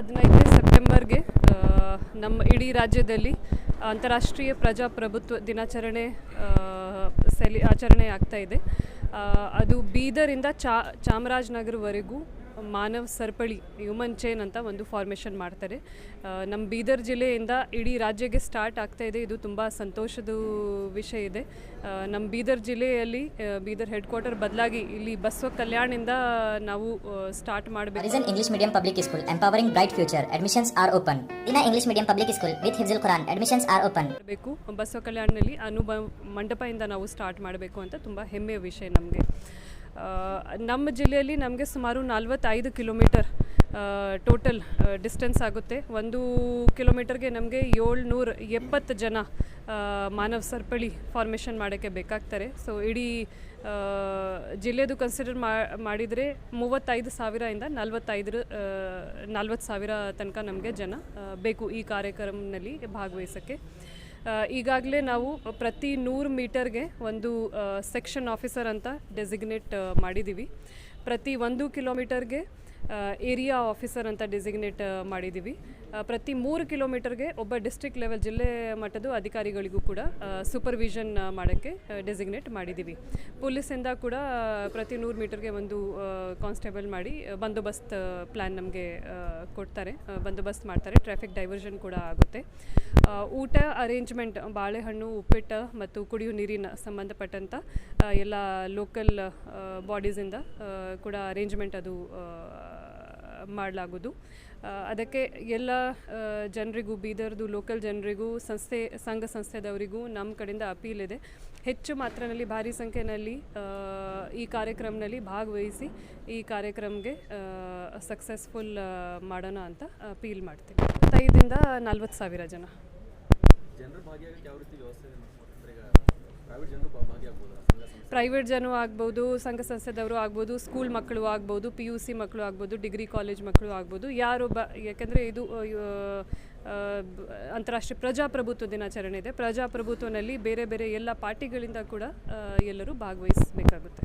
15 ಸೆಪ್ಟೆಂಬರ್ಗೆ ನಮ್ಮ ಇಡೀ ರಾಜ್ಯದಲ್ಲಿ ಅಂತಾರಾಷ್ಟ್ರೀಯ ಪ್ರಜಾಪ್ರಭುತ್ವ ದಿನಾಚರಣೆ ಆಚರಣೆ ಆಗ್ತಾ ಇದೆ. ಅದು ಬೀದರಿಂದ ಚಾಮರಾಜನಗರವರೆಗೂ ಮಾನವ್ ಸರಪಳಿ ಹ್ಯೂಮನ್ ಚೈನ್ ಅಂತ ಒಂದು ಫಾರ್ಮೇಷನ್ ಮಾಡ್ತಾರೆ. ನಮ್ಮ ಬೀದರ್ ಜಿಲ್ಲೆಯಿಂದ ಇಡೀ ರಾಜ್ಯಕ್ಕೆ ಸ್ಟಾರ್ಟ್ ಆಗ್ತಾ ಇದೆ. ಇದು ತುಂಬ ಸಂತೋಷದ ವಿಷಯ ಇದೆ. ನಮ್ಮ ಬೀದರ್ ಜಿಲ್ಲೆಯಲ್ಲಿ ಬೀದರ್ ಹೆಡ್ ಕ್ವಾರ್ಟರ್ ಬದಲಾಗಿ ಇಲ್ಲಿ ಬಸವ ಕಲ್ಯಾಣದಿಂದ ನಾವು ಸ್ಟಾರ್ಟ್ ಮಾಡಬೇಕು. English medium public school empowering bright future. Admissions are open. Dina English medium public school with Hifzul Quran. Admissions are open. Basava ಕಲ್ಯಾಣದಲ್ಲಿ ಮಂಟಪದಿಂದ ನಾವು ಸ್ಟಾರ್ಟ್ ಮಾಡಬೇಕು ಅಂತ ತುಂಬ ಹೆಮ್ಮೆಯ ವಿಷಯ ನಮಗೆ. ನಮ್ಮ ಜಿಲ್ಲೆಯಲ್ಲಿ ನಮಗೆ ಸುಮಾರು 45 ಕಿಲೋಮೀಟರ್ ಟೋಟಲ್ ಡಿಸ್ಟೆನ್ಸ್ ಆಗುತ್ತೆ. 1 ಕಿಲೋಮೀಟರ್ಗೆ ನಮಗೆ 770 ಜನ ಮಾನವ ಸರಪಳಿ ಫಾರ್ಮೇಷನ್ ಮಾಡೋಕ್ಕೆ ಬೇಕಾಗ್ತಾರೆ. ಸೊ ಇಡೀ ಜಿಲ್ಲೆದು ಕನ್ಸಿಡರ್ ಮಾಡಿದರೆ 35,000ಇಂದ 40,000 ತನಕ ನಮಗೆ ಜನ ಬೇಕು ಈ ಕಾರ್ಯಕ್ರಮದಲ್ಲಿ ಭಾಗವಹಿಸೋಕ್ಕೆ. ಈಗಾಗಲೇ ನಾವು ಪ್ರತಿ 100 ಮೀಟರ್ಗೆ ಒಂದು ಸೆಕ್ಷನ್ ಆಫೀಸರ್ ಅಂತ ಡೆಸಿಗ್ನೇಟ್ ಮಾಡಿದ್ದೀವಿ. ಪ್ರತಿ 1 ಕಿಲೋಮೀಟರ್ಗೆ ಏರಿಯಾ ಆಫೀಸರ್ ಅಂತ ಡೆಸಿಗ್ನೇಟ್ ಮಾಡಿದ್ದೀವಿ. ಪ್ರತಿ 3 ಕಿಲೋಮೀಟರ್ಗೆ ಒಬ್ಬ ಡಿಸ್ಟ್ರಿಕ್ಟ್ ಲೆವೆಲ್ ಜಿಲ್ಲೆ ಮಟ್ಟದ ಅಧಿಕಾರಿಗಳಿಗೂ ಕೂಡ ಸೂಪರ್ವಿಷನ್ ಮಾಡೋಕ್ಕೆ ಡೆಸಿಗ್ನೇಟ್ ಮಾಡಿದ್ದೀವಿ. ಪೊಲೀಸಿಂದ ಕೂಡ ಪ್ರತಿ 100 ಮೀಟರ್ಗೆ ಒಂದು ಕಾನ್ಸ್ಟೇಬಲ್ ಮಾಡಿ ಬಂದೋಬಸ್ತ್ ಪ್ಲ್ಯಾನ್ ನಮಗೆ ಕೊಡ್ತಾರೆ, ಬಂದೋಬಸ್ತ್ ಮಾಡ್ತಾರೆ. ಟ್ರಾಫಿಕ್ ಡೈವರ್ಷನ್ ಕೂಡ ಆಗುತ್ತೆ. ಊಟ ಅರೇಂಜ್ಮೆಂಟ್, ಬಾಳೆಹಣ್ಣು, ಉಪ್ಪಿಟ್ಟು ಮತ್ತು ಕುಡಿಯೋ ನೀರಿನ ಸಂಬಂಧಪಟ್ಟಂಥ ಎಲ್ಲ ಲೋಕಲ್ ಬಾಡೀಸಿಂದ ಕೂಡ ಅರೇಂಜ್ಮೆಂಟ್ ಅದು ಮಾಡಲಾಗೋದು. ಅದಕ್ಕೆ ಎಲ್ಲ ಜನರಿಗೂ, ಬೀದರ್ದು ಲೋಕಲ್ ಜನರಿಗೂ, ಸಂಘ ಸಂಸ್ಥೆದವರಿಗೂ ನಮ್ಮ ಕಡೆಯಿಂದ ಅಪೀಲ್ ಇದೆ. ಹೆಚ್ಚು ಮಾತ್ರನಲ್ಲಿ, ಭಾರಿ ಸಂಖ್ಯೆಯಲ್ಲಿ ಈ ಕಾರ್ಯಕ್ರಮದಲ್ಲಿ ಭಾಗವಹಿಸಿ ಈ ಕಾರ್ಯಕ್ರಮಕ್ಕೆ ಸಕ್ಸಸ್ಫುಲ್ ಮಾಡೋಣ ಅಂತ ಅಪೀಲ್ ಮಾಡ್ತೀವಿ. 5ರಿಂದ 40,000 ಜನ. ಪ್ರೈವೇಟ್ ಜನ ಆಗ್ಬೋದು, ಸಂಘ ಸಂಸ್ಥೆದವರು ಆಗ್ಬೋದು, ಸ್ಕೂಲ್ ಮಕ್ಕಳು ಆಗ್ಬೋದು, PUC ಮಕ್ಕಳು ಆಗ್ಬೋದು, ಡಿಗ್ರಿ ಕಾಲೇಜ್ ಮಕ್ಕಳು ಆಗ್ಬೋದು, ಯಾರು ಯಾಕೆಂದರೆ ಇದು ಅಂತಾರಾಷ್ಟ್ರೀಯ ಪ್ರಜಾಪ್ರಭುತ್ವ ದಿನಾಚರಣೆ ಇದೆ. ಪ್ರಜಾಪ್ರಭುತ್ವದಲ್ಲಿ ಬೇರೆ ಬೇರೆ ಎಲ್ಲ ಪಾರ್ಟಿಗಳಿಂದ ಕೂಡ ಎಲ್ಲರೂ ಭಾಗವಹಿಸಬೇಕಾಗುತ್ತೆ.